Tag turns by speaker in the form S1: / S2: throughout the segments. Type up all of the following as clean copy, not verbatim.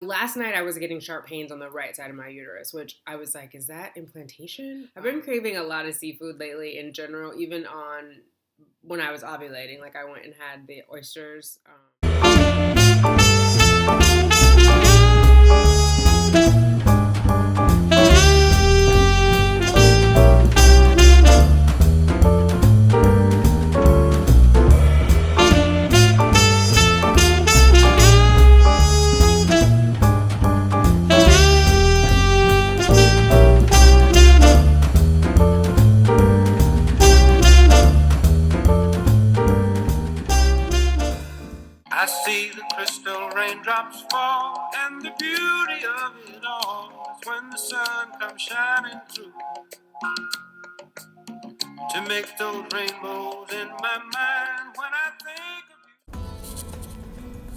S1: last night I was getting sharp pains on the right side of my uterus, which I was like, is that implantation? I've been craving a lot of seafood lately in general, even on when I was ovulating. Like I went and had the oysters.
S2: I see the crystal raindrops fall, and the beauty of it all is when the sun comes shining through to make those rainbows in my mind when I think of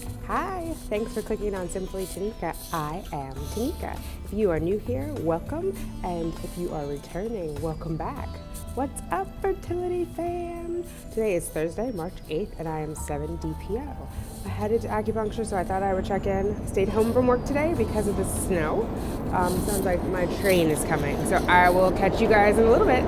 S2: you.
S1: Hi, thanks for clicking on Simply Tanika. I am Tanika. If you are new here, welcome, and if you are returning, welcome back. What's up, fertility fam? Today is Thursday, March 8th, and I am 7 DPO. I headed to acupuncture, so I thought I would check in. Stayed home from work today because of the snow. Sounds like my train is coming, so I will catch you guys in a little bit.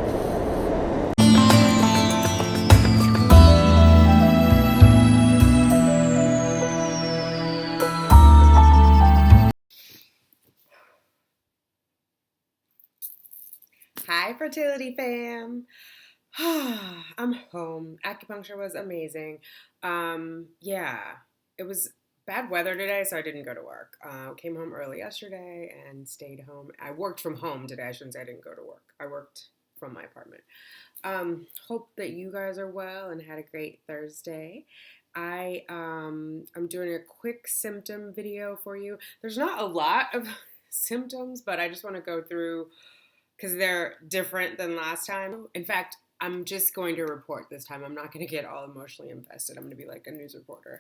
S1: Hi, fertility fam. I'm home. Acupuncture was amazing. It was bad weather today, so I didn't go to work. Came home early yesterday and stayed home. I worked from home today. I shouldn't say I didn't go to work. I worked from my apartment. Hope that you guys are well and had a great Thursday. I'm doing a quick symptom video for you. There's not a lot of symptoms, but I just want to go through because they're different than last time. In fact, I'm just going to report this time. I'm not going to get all emotionally invested. I'm going to be like a news reporter.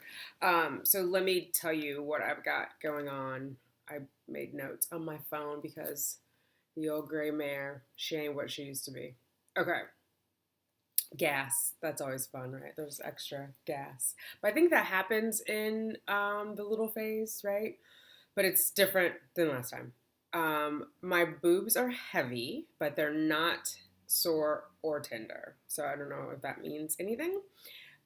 S1: So let me tell you what I've got going on. I made notes on my phone because the old gray mare, she ain't what she used to be. Okay. Gas. That's always fun, right? There's extra gas. But I think that happens in the little phase, right? But it's different than last time. My boobs are heavy, but they're not sore or tender. So I don't know if that means anything.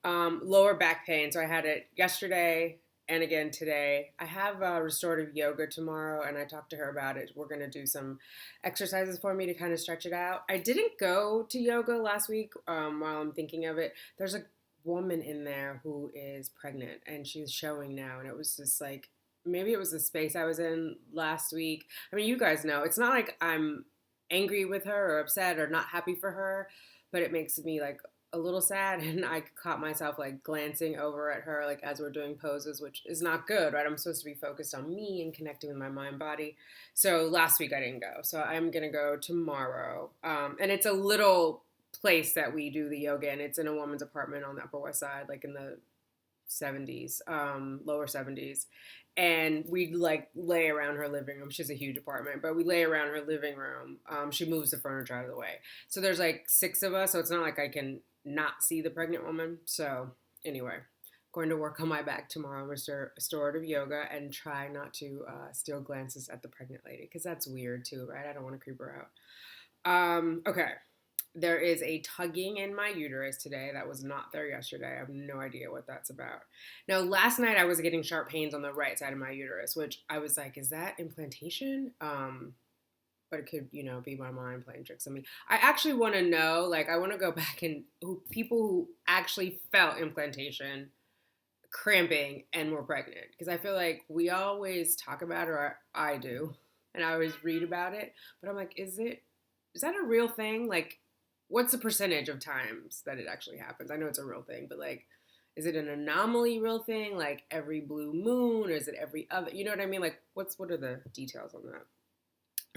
S1: Lower back pain. So I had it yesterday and again today. I have restorative yoga tomorrow, and I talked to her about it. We're going to do some exercises for me to kind of stretch it out. I didn't go to yoga last week while I'm thinking of it. There's a woman in there who is pregnant, and she's showing now, and it was just like, maybe it was the space I was in last week. I mean, you guys know, it's not like I'm angry with her or upset or not happy for her, but it makes me like a little sad. And I caught myself like glancing over at her, like as we're doing poses, which is not good, right? I'm supposed to be focused on me and connecting with my mind body. So last week I didn't go. So I'm going to go tomorrow. And it's a little place that we do the yoga in. It's in a woman's apartment on the Upper West Side, like in the 70s, lower 70s. And we like lay around her living room. She has a huge apartment, but we lay around her living room. She moves the furniture out of the way. So there's like 6 of us. So it's not like I can not see the pregnant woman. So anyway, going to work on my back tomorrow, restorative yoga, and try not to steal glances at the pregnant lady, because that's weird too, right? I don't want to creep her out. Okay. There is a tugging in my uterus today that was not there yesterday. I have no idea what that's about. Now, last night I was getting sharp pains on the right side of my uterus, which I was like, is that implantation? But it could, be my mind playing tricks on me. I actually want to know, like, I want to go back and people who actually felt implantation, cramping, and were pregnant. Because I feel like we always talk about it, or I do, and I always read about it. But I'm like, is that a real thing? Like, what's the percentage of times that it actually happens? I know it's a real thing, but like, is it an anomaly real thing? Like every blue moon, or is it every other? You know what I mean? Like, what are the details on that?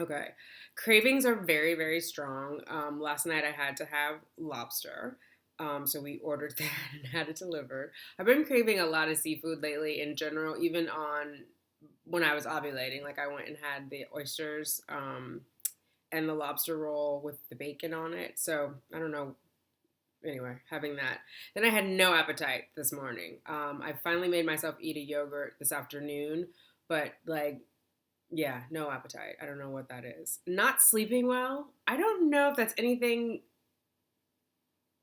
S1: Okay. Cravings are very, very strong. Last night I had to have lobster. So we ordered that and had it delivered. I've been craving a lot of seafood lately in general, even on when I was ovulating. Like I went and had the oysters, and the lobster roll with the bacon on it. So I don't know. Anyway, having that. Then I had no appetite this morning. I finally made myself eat a yogurt this afternoon, but like, yeah, no appetite. I don't know what that is. Not sleeping well. I don't know if that's anything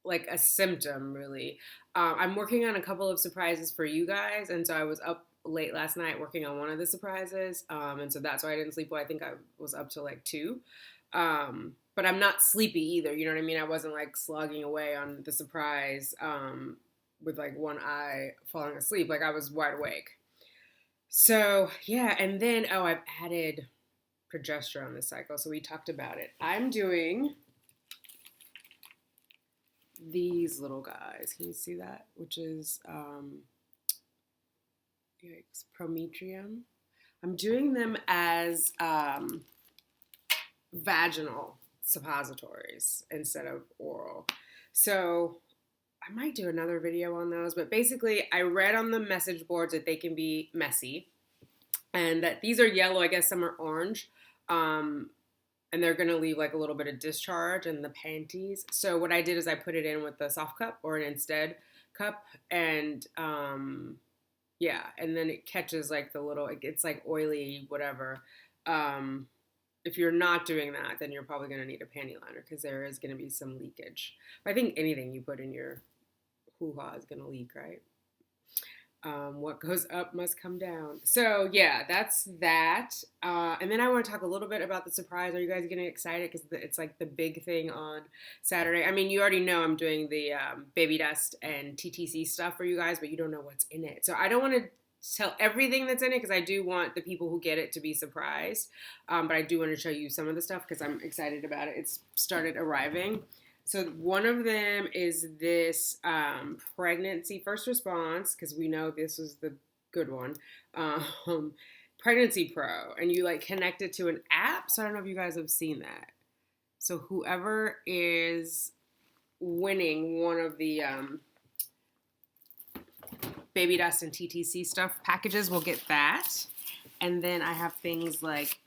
S1: like a symptom, really. I'm working on a couple of surprises for you guys, and so I was up late last night working on one of the surprises, and so that's why I didn't sleep well. I think I was up to like 2. But I'm not sleepy either. You know what I mean? I wasn't like slogging away on the surprise with like one eye falling asleep. Like I was wide awake. So yeah, and then I've added progesterone this cycle. So we talked about it. I'm doing these little guys. Can you see that? Which is yikes, prometrium. I'm doing them as vaginal suppositories instead of oral. So I might do another video on those, but basically I read on the message boards that they can be messy and that these are yellow. I guess some are orange. And they're going to leave like a little bit of discharge in the panties. So what I did is I put it in with the soft cup or an instead cup, and yeah, and then it catches like the little, it's like oily, whatever. If you're not doing that, then you're probably going to need a panty liner because there is going to be some leakage. But I think anything you put in your hoo-ha is going to leak, right? What goes up must come down. So yeah, that's that. And then I want to talk a little bit about the surprise. Are you guys getting excited? Because it's like the big thing on Saturday. I mean, you already know I'm doing the baby dust and TTC stuff for you guys, but you don't know what's in it. So I don't want to tell everything that's in it because I do want the people who get it to be surprised. But I do want to show you some of the stuff because I'm excited about it. It's started arriving. So one of them is this pregnancy first response, because we know this is the good one, Pregnancy Pro, and you like connect it to an app. So I don't know if you guys have seen that. So whoever is winning one of the baby dust and TTC stuff packages will get that. And then I have things like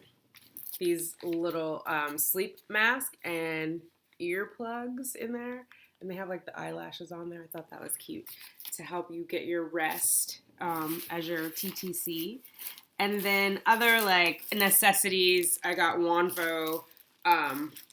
S1: these little sleep mask and earplugs in there, and they have like the eyelashes on there. I thought that was cute to help you get your rest as your TTC. And then other like necessities, I got Wanfo,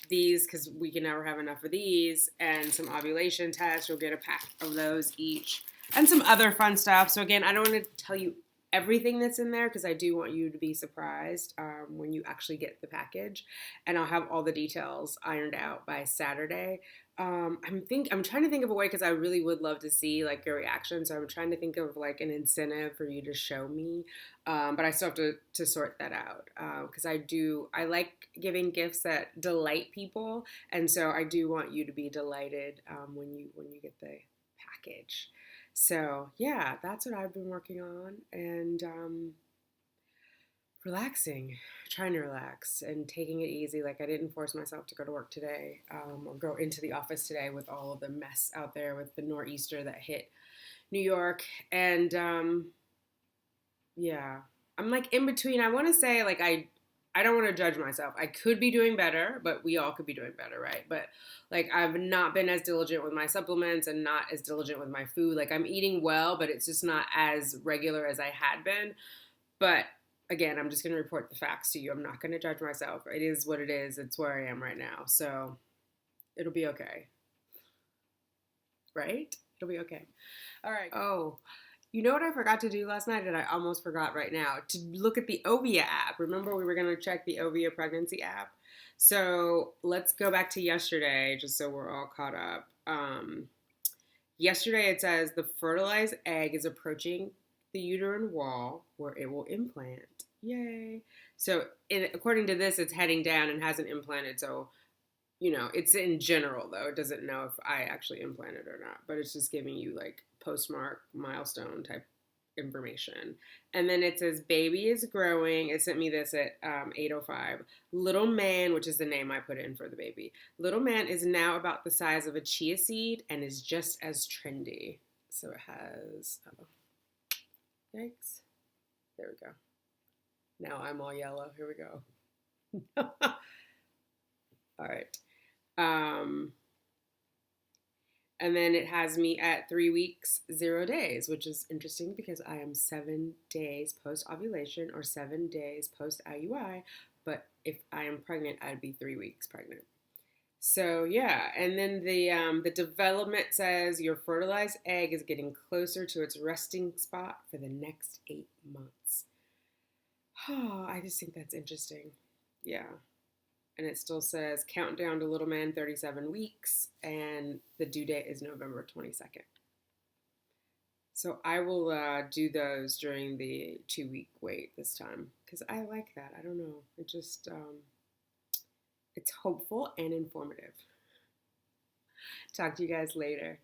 S1: these because we can never have enough of these, and some ovulation tests. You'll get a pack of those each, and some other fun stuff. So again, I don't want to tell you everything that's in there because I do want you to be surprised when you actually get the package, and I'll have all the details ironed out by Saturday. I'm trying to think of a way because I really would love to see like your reaction. So I'm trying to think of like an incentive for you to show me, but I still have to sort that out because I like giving gifts that delight people, and so I do want you to be delighted when you get the package. So yeah, that's what I've been working on, and relaxing, trying to relax and taking it easy. Like I didn't force myself to go to work today or go into the office today with all of the mess out there with the nor'easter that hit New York. And yeah, I'm like in between. I want to say like I don't want to judge myself. I could be doing better, but we all could be doing better, right? But like I've not been as diligent with my supplements and not as diligent with my food. Like I'm eating well, but it's just not as regular as I had been. But again, I'm just going to report the facts to you. I'm not going to judge myself. It is what it is. It's where I am right now. So it'll be okay. Right? It'll be okay. All right. Oh, you know what I forgot to do last night, and I almost forgot right now? To look at the Ovia app. Remember we were going to check the Ovia pregnancy app? So let's go back to yesterday, just so we're all caught up. Yesterday it says the fertilized egg is approaching the uterine wall where it will implant. Yay. So according to this, it's heading down and hasn't implanted. So, you know, it's in general, though. It doesn't know if I actually implanted or not. But it's just giving you, like, postmark, milestone type information. And then it says, baby is growing. It sent me this at 8:05. Little man, which is the name I put in for the baby. Little man is now about the size of a chia seed and is just as trendy. So it has... Yikes. There we go. Now I'm all yellow. Here we go. All right. And then it has me at 3 weeks, 0 days, which is interesting because I am 7 days post ovulation or 7 days post IUI. But if I am pregnant, I'd be 3 weeks pregnant. So yeah, and then the development says your fertilized egg is getting closer to its resting spot for the next 8 months. Oh, I just think that's interesting. Yeah. And it still says countdown to little man 37 weeks, and the due date is November 22nd. So I will do those during the 2 week wait this time because I like that. I don't know. It just, it's hopeful and informative. Talk to you guys later.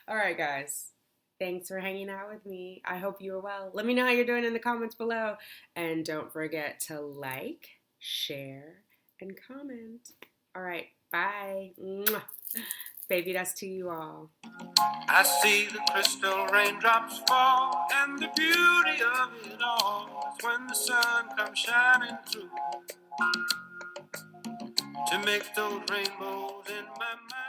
S1: All right, guys. Thanks for hanging out with me. I hope you are well. Let me know how you're doing in the comments below. And don't forget to like, share, and comment. All right, bye. Mwah. Baby dust to you all.
S2: I see the crystal raindrops fall, and the beauty of it all is when the sun comes shining through to make those rainbows in my mind.